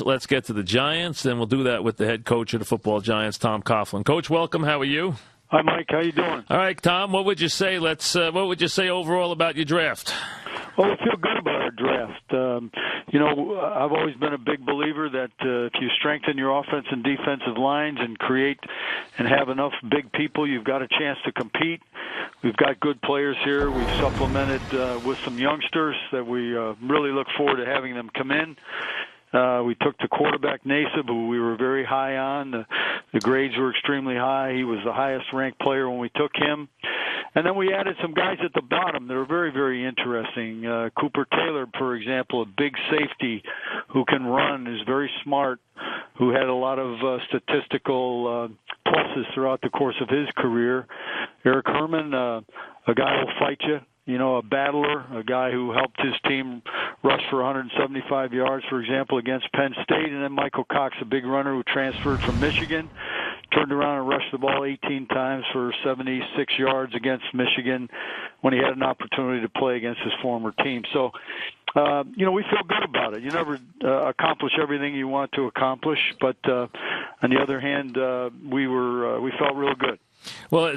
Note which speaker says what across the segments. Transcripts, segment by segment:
Speaker 1: let's get to the Giants, and we'll do that with the head coach of the football Giants, Tom Coughlin. Coach, welcome. How are you?
Speaker 2: Hi, Mike. How you doing?
Speaker 1: All right, Tom. What would you say? What would you say overall about your draft?
Speaker 2: Well, I feel good about our draft. I've always been a big believer that if you strengthen your offense and defensive lines and create and have enough big people, you've got a chance to compete. We've got good players here. We've supplemented with some youngsters that we really look forward to having them come in. We took the quarterback, Nasib, who we were very high on. The grades were extremely high. He was the highest-ranked player when we took him. And then we added some guys at the bottom that are very, very interesting. Cooper Taylor, for example, a big safety who can run, is very smart, who had a lot of statistical pluses throughout the course of his career. Eric Herman, a guy who'll fight you. A battler, a guy who helped his team rush for 175 yards, for example, against Penn State. And then Michael Cox, a big runner who transferred from Michigan, turned around and rushed the ball 18 times for 76 yards against Michigan when he had an opportunity to play against his former team. So, we feel good about it. You never accomplish everything you want to accomplish, but on the other hand, we felt real good.
Speaker 1: Well,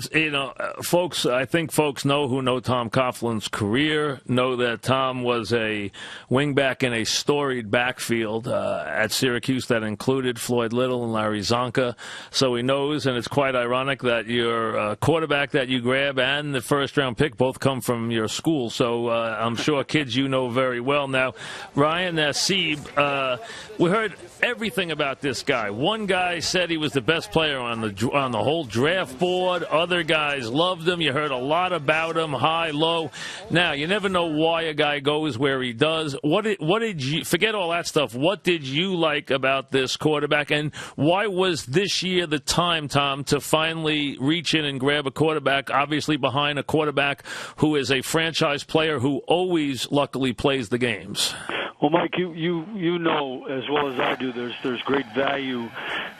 Speaker 1: folks, I think folks who know Tom Coughlin's career know that Tom was a wingback in a storied backfield at Syracuse that included Floyd Little and Larry Zonka. So he knows, and it's quite ironic that your quarterback that you grab and the first-round pick both come from your school. So I'm sure kids you know very well. Now, Ryan Nassib, we heard everything about this guy. One guy said he was the best player on the whole draft board. Other guys loved him. You heard a lot about him, high, low. Now, you never know why a guy goes where he does. What did you, forget all that stuff, what did you like about this quarterback, and why was this year the time, Tom, to finally reach in and grab a quarterback, obviously behind a quarterback who is a franchise player who always, luckily, plays the games?
Speaker 2: Well, Mike, you know as well as I do, there's great value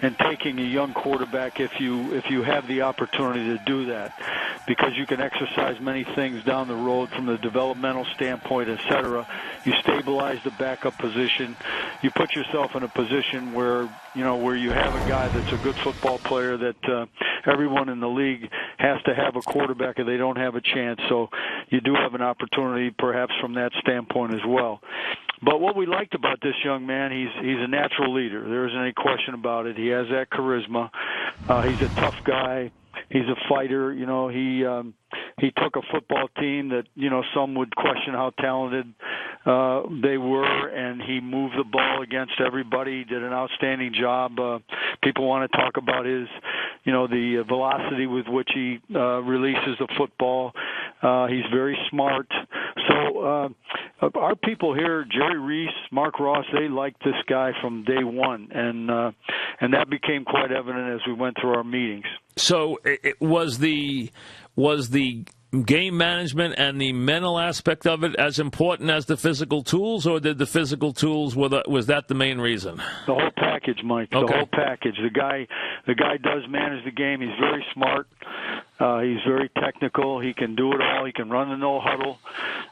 Speaker 2: in taking a young quarterback if you have the opportunity to do that, because you can exercise many things down the road from the developmental standpoint, et cetera. You stabilize the backup position. You put yourself in a position where you have a guy that's a good football player that everyone in the league has to have a quarterback, or they don't have a chance. So you do have an opportunity perhaps from that standpoint as well. But what we liked about this young man, he's a natural leader. There isn't any question about it. He has that charisma. He's a tough guy. He's a fighter. He took a football team that, some would question how talented they were, and he moved the ball against everybody. He did an outstanding job. People want to talk about his, the velocity with which he releases the football. He's very smart. So our people here, Jerry Reese, Mark Ross, they liked this guy from day one, and that became quite evident as we went through our meetings.
Speaker 1: So it was the game management and the mental aspect of it as important as the physical tools, or did the physical tools, was that the main reason?
Speaker 2: The whole package, Mike.
Speaker 1: Okay.
Speaker 2: The whole package. The guy does manage the game. He's very smart. He's very technical. He can do it all. He can run the no huddle.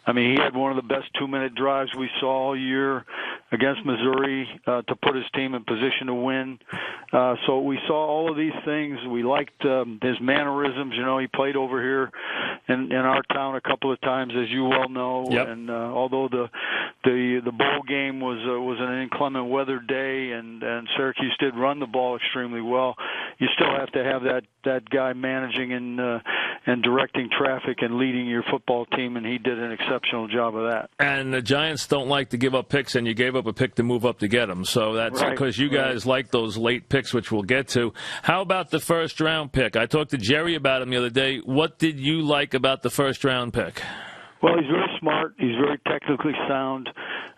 Speaker 2: I mean, he had one of the best 2-minute drives we saw all year against Missouri to put his team in position to win. So we saw all of these things. We liked his mannerisms. He played over here in our town a couple of times, as you well know.
Speaker 1: Yep.
Speaker 2: And although the bowl game was an inclement weather day, and Syracuse did run the ball extremely well, you still have to have that guy managing and directing traffic and leading your football team, and he did an exceptional job of that.
Speaker 1: And the Giants don't like to give up picks, and you gave up a pick to move up to get them. So that's because you guys like those late picks, which we'll get to. How about the first-round pick? I talked to Jerry about him the other day. What did you like about the first-round pick?
Speaker 2: Well, he's very smart. He's very technically sound.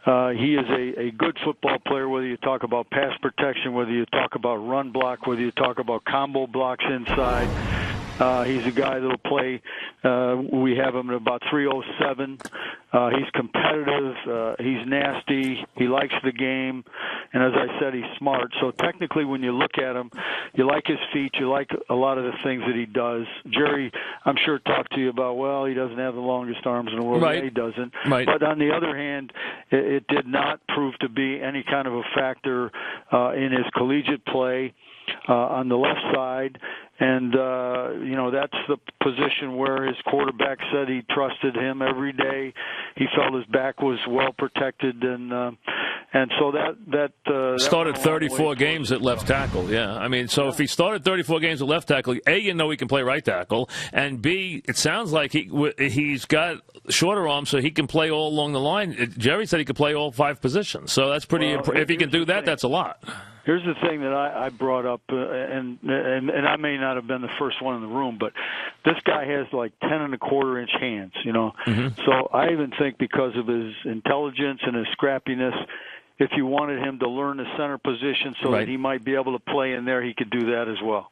Speaker 2: He is a good football player, whether you talk about pass protection, whether you talk about run block, whether you talk about combo blocks inside. He's a guy that will play. We have him at about 307. He's competitive. He's nasty. He likes the game. and as I said, he's smart. So technically, when you look at him, you like his feet, you like a lot of the things that he does. Jerry, I'm sure, talked to you about, well, he doesn't have the longest arms in the world.
Speaker 1: Right.
Speaker 2: Yeah, he doesn't.
Speaker 1: Right.
Speaker 2: But on the other hand, it did not prove to be any kind of a factor in his collegiate play on the left side. And, that's the position where his quarterback said he trusted him every day. He felt his back was well protected. And so that
Speaker 1: started 34 games at left tackle, yeah. I mean, so if he started 34 games at left tackle, A, you know he can play right tackle, and B, it sounds like he's got shorter arms so he can play all along the line. Jerry said he could play all 5 positions, so that's pretty if he can do that, that's a lot.
Speaker 2: Here's the thing that I brought up, and I may not have been the first one in the room, but this guy has like 10.25-inch hands, Mm-hmm. So I even think because of his intelligence and his scrappiness, if you wanted him to learn the center position so that he might be able to play in there, he could do that as well.